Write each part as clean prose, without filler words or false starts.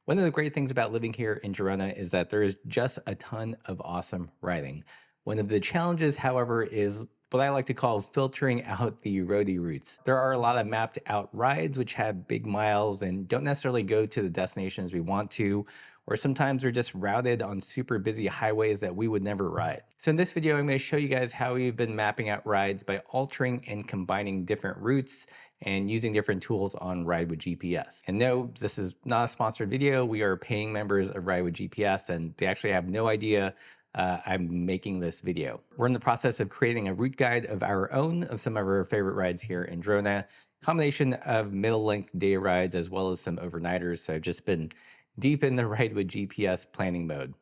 One of the great things about living here in Girona is that there is just a ton of awesome riding. One of the challenges, however, is what I like to call filtering out the roadie routes. There are a lot of mapped out rides which have big miles and don't necessarily go to the destinations we want to, or sometimes they're just routed on super busy highways that we would never ride. So in this video, I'm going to show you guys how we've been mapping out rides by altering and combining different routes and using different tools on Ride with GPS. And no, this is not a sponsored video. We are paying members of Ride with GPS, and they actually have no idea I'm making this video. We're in the process of creating a route guide of our own of some of our favorite rides here in Girona, combination of middle length day rides as well as some overnighters. So I've just been deep in the Ride with GPS planning mode.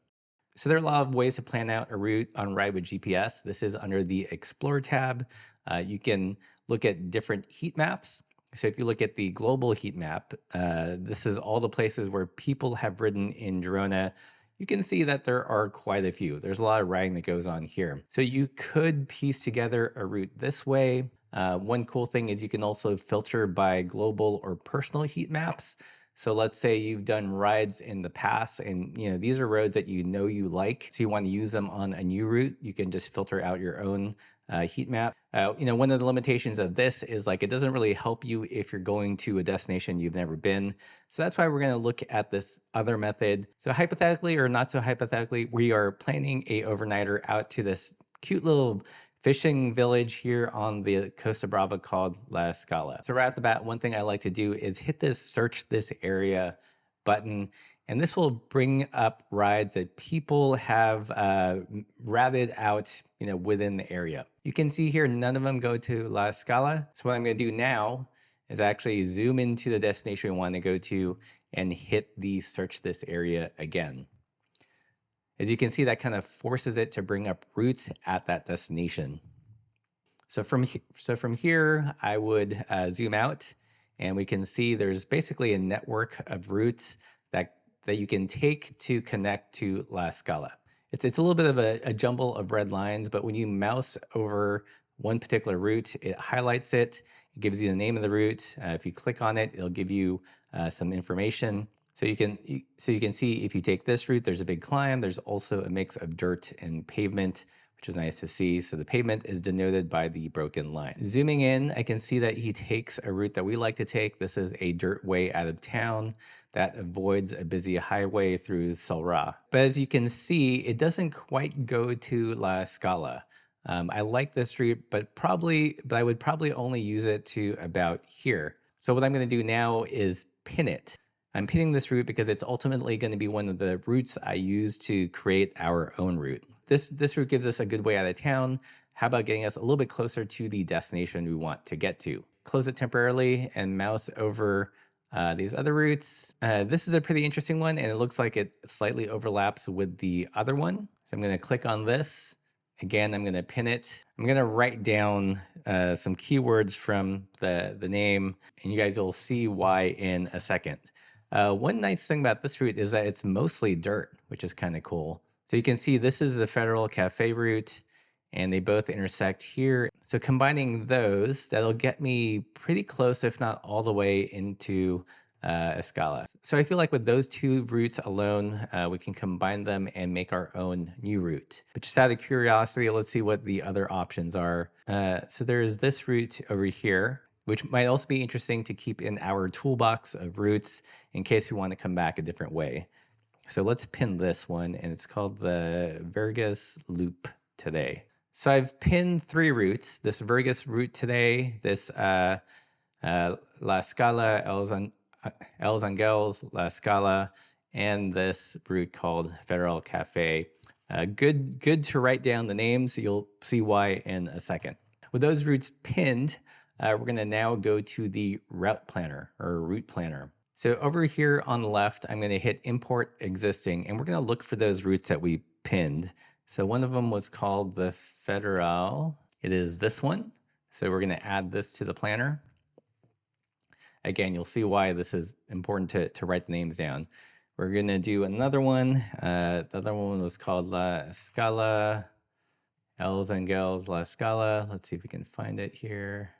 So there are a lot of ways to plan out a route on Ride with GPS. This is under the Explore tab. You can look at different heat maps. So if you look at the global heat map, this is all the places where people have ridden in Girona. You can see that there are quite a few. There's a lot of riding that goes on here. So you could piece together a route this way. One cool thing is you can also filter by global or personal heat maps. So let's say you've done rides in the past and these are roads that you like, so you want to use them on a new route. You can just filter out your own heat map. One of the limitations of this is like it doesn't really help you if you're going to a destination you've never been. So that's why we're going to look at this other method. So hypothetically or not so hypothetically, we are planning a overnighter out to this cute little fishing village here on the Costa Brava called La Scala. So right off the bat, one thing I like to do is hit this search this area button, and this will bring up rides that people have routed out within the area. You can see here none of them go to La Scala. So what I'm going to do now is actually zoom into the destination we want to go to and hit the search this area again. As you can see, that kind of forces it to bring up routes at that destination. So from here, I would zoom out, and we can see there's basically a network of routes that you can take to connect to La Scala. It's a little bit of a jumble of red lines, but when you mouse over one particular route, it highlights it. It gives you the name of the route. If you click on it, it'll give you some information. So you can see if you take this route, there's a big climb. There's also a mix of dirt and pavement, which is nice to see. So the pavement is denoted by the broken line. Zooming in, I can see that he takes a route that we like to take. This is a dirt way out of town that avoids a busy highway through Salra. But as you can see, it doesn't quite go to La Scala. I like this route, but I would probably only use it to about here. So what I'm going to do now is pin it. I'm pinning this route because it's ultimately going to be one of the routes I use to create our own route. This route gives us a good way out of town. How about getting us a little bit closer to the destination we want to get to? Close it temporarily and mouse over these other routes. This is a pretty interesting one, and it looks like it slightly overlaps with the other one. So I'm going to click on this. Again, I'm going to pin it. I'm going to write down some keywords from the name, and you guys will see why in a second. One nice thing about this route is that it's mostly dirt, which is kind of cool. So you can see this is the Federal Cafe route, and they both intersect here. So combining those, that'll get me pretty close, if not all the way into Escala. So I feel like with those two routes alone, we can combine them and make our own new route. But just out of curiosity, let's see what the other options are. So there's this route over here, which might also be interesting to keep in our toolbox of routes in case we want to come back a different way. So let's pin this one, and it's called the Vergas Loop today. So I've pinned 3 routes: this Vergas route today, this La Scala, Els Angels, La Scala, and this route called Federal Cafe. Good to write down the names. You'll see why in a second. With those routes pinned, we're going to now go to the route planner or route planner. So over here on the left, I'm going to hit import existing, and we're going to look for those routes that we pinned. So one of them was called the Federal. It is this one. So we're going to add this to the planner. Again, you'll see why this is important to write the names down. We're going to do another one. The other one was called La Scala, Els Angels, La Scala. Let's see if we can find it here.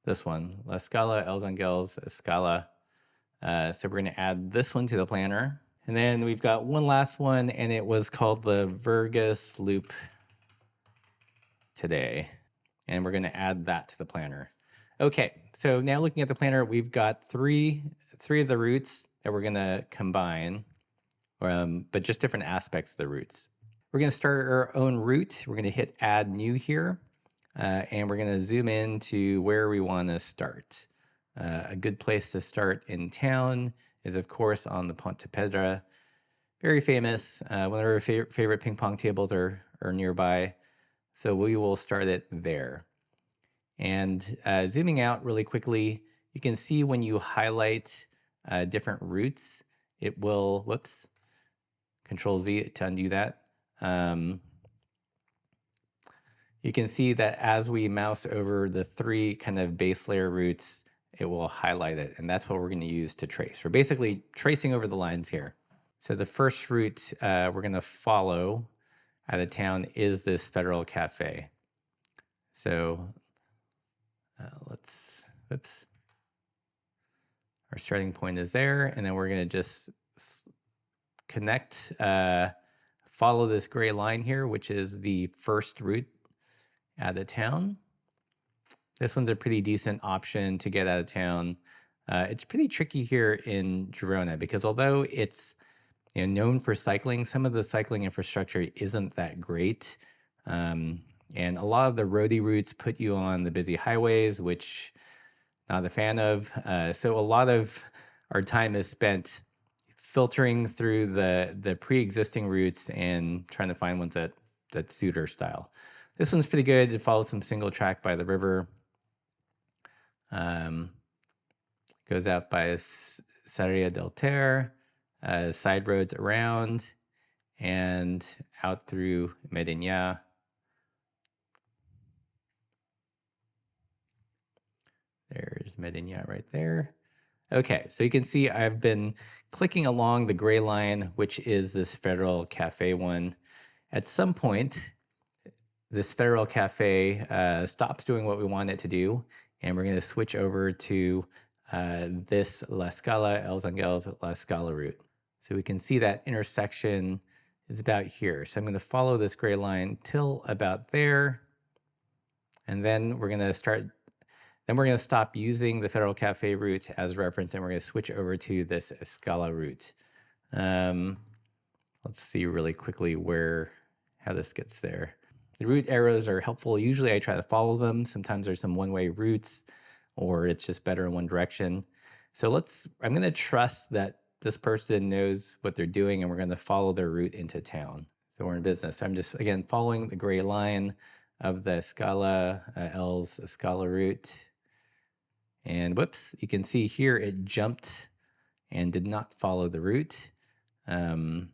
This one, La Scala, Els Angels, Scala. So we're going to add this one to the planner. And then we've got one last one, and it was called the Virgus loop today. And we're going to add that to the planner. Okay, so now looking at the planner, we've got three of the routes that we're going to combine, but just different aspects of the routes. We're going to start our own route. We're going to hit Add New here, and we're going to zoom in to where we want to start. A good place to start in town is, of course, on the Ponte Pedra. Very famous. One of our favorite ping pong tables are nearby. So we will start it there. And zooming out really quickly, you can see when you highlight different routes, it will, whoops, Control Z to undo that. You can see that as we mouse over the three kind of base layer routes, it will highlight it. And that's what we're going to use to trace. We're basically tracing over the lines here. So the first route we're going to follow out of town is this Federal Cafe. So let's, whoops. Our starting point is there, and then we're going to just connect, follow this gray line here, which is the first route out of town. This one's a pretty decent option to get out of town. It's pretty tricky here in Girona because although it's known for cycling, some of the cycling infrastructure isn't that great. And a lot of the roadie routes put you on the busy highways, which not a fan of. So a lot of our time is spent filtering through the pre-existing routes and trying to find ones that suit our style. This one's pretty good. It follows some single track by the river. Goes out by Sarria del Ter, side roads around, and out through Medinyà. There's Medinyà right there. Okay, so you can see I've been clicking along the gray line, which is this Federal Cafe one. At some point, this Federal Cafe stops doing what we want it to do, and we're going to switch over to this La Scala, Els Angels La Scala route. So we can see that intersection is about here. So I'm going to follow this gray line till about there, and then we're going to start. Then we're going to stop using the Federal Cafe route as reference, and we're going to switch over to this Scala route. Let's see really quickly how this gets there. The route arrows are helpful. Usually I try to follow them. Sometimes there's some one-way routes, or it's just better in one direction. So I'm going to trust that this person knows what they're doing, and we're going to follow their route into town. So we're in business. So I'm just, again, following the gray line of the Scala, Els Scala route. And whoops, you can see here it jumped and did not follow the route. So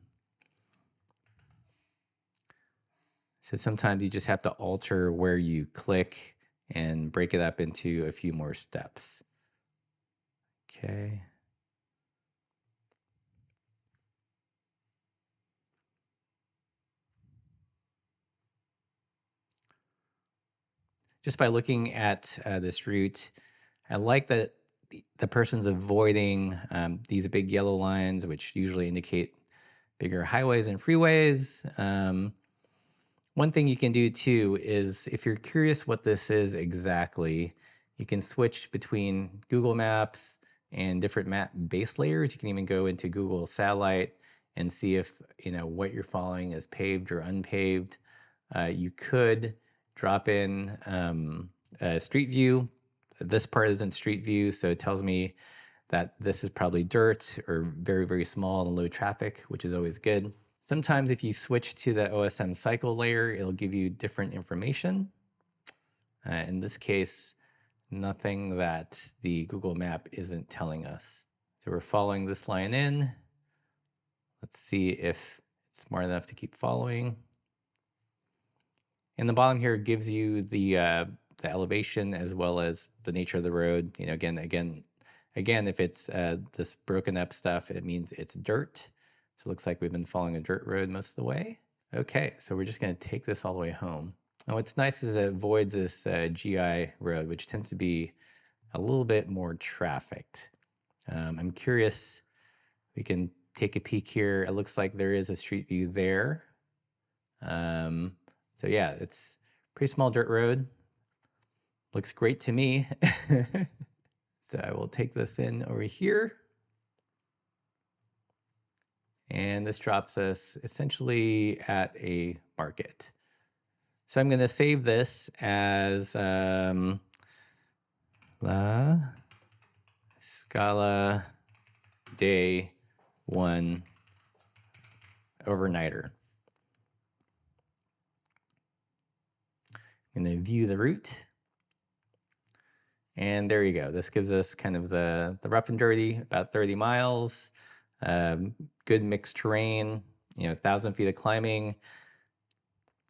sometimes you just have to alter where you click and break it up into a few more steps. Okay. Just by looking at this route, I like that the person's avoiding these big yellow lines, which usually indicate bigger highways and freeways. One thing you can do too is if you're curious what this is exactly, you can switch between Google Maps and different map base layers. You can even go into Google Satellite and see if what you're following is paved or unpaved. You could drop in Street View. This part isn't Street View, so it tells me that this is probably dirt or very, very small and low traffic, which is always good. Sometimes if you switch to the OSM cycle layer, it'll give you different information. In this case, nothing that the Google map isn't telling us. So we're following this line in. Let's see if it's smart enough to keep following. And the bottom here gives you the elevation as well as the nature of the road. Again, if it's this broken up stuff, it means it's dirt. So it looks like we've been following a dirt road most of the way. Okay, so we're just going to take this all the way home. And what's nice is it avoids this GI road, which tends to be a little bit more trafficked. I'm curious, we can take a peek here. It looks like there is a street view there. So yeah, it's a pretty small dirt road. Looks great to me. So I will take this in over here. And this drops us essentially at a market. So I'm going to save this as La Scala Day 1 Overnighter. I'm going to view the route. And there you go. This gives us kind of the rough and dirty, about 30 miles, good mixed terrain, 1,000 feet of climbing,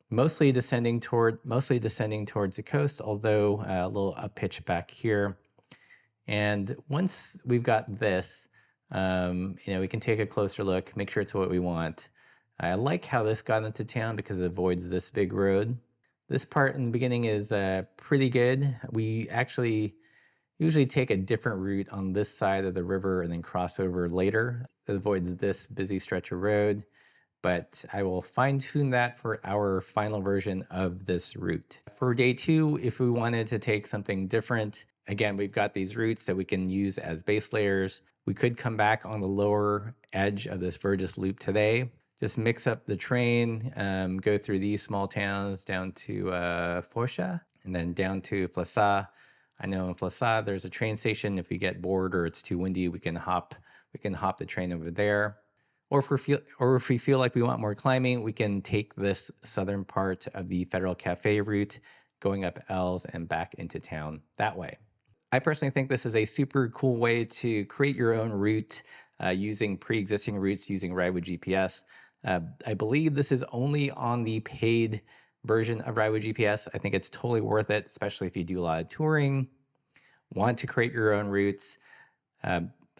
mostly descending towards the coast, although a little up pitch back here. And once we've got this, we can take a closer look, make sure it's what we want. I like how this got into town because it avoids this big road. This part in the beginning is pretty good. We actually usually take a different route on this side of the river and then cross over later. It avoids this busy stretch of road, but I will fine tune that for our final version of this route. For day 2, if we wanted to take something different, again, we've got these routes that we can use as base layers. We could come back on the lower edge of this Verges loop today, just mix up the train, go through these small towns down to Fourcha and then down to Plaça. I know in Plaça there's a train station. If we get bored or it's too windy, we can hop the train over there. Or if we feel like we want more climbing, we can take this southern part of the Federal Cafe route, going up L's and back into town that way. I personally think this is a super cool way to create your own route using pre-existing routes using RidewithGPS. I believe this is only on the paid version of RidewithGPS. I think it's totally worth it, especially if you do a lot of touring, want to create your own routes.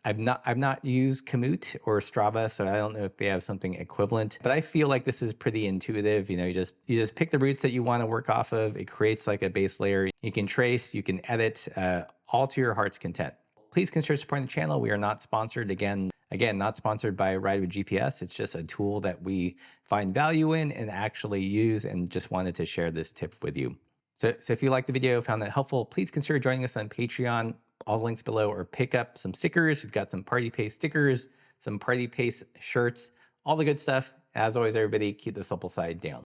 I've not used Komoot or Strava, so I don't know if they have something equivalent, but I feel like this is pretty intuitive. You just pick the routes that you want to work off of. It creates like a base layer. You can trace, you can edit, all to your heart's content. Please consider supporting the channel. We are not sponsored. Again, not sponsored by RidewithGPS. It's just a tool that we find value in and actually use, and just wanted to share this tip with you. So if you liked the video, found that helpful, please consider joining us on Patreon. All the links below, or pick up some stickers. We've got some Party Pace stickers, some Party Pace shirts, all the good stuff. As always, everybody, keep the supple side down.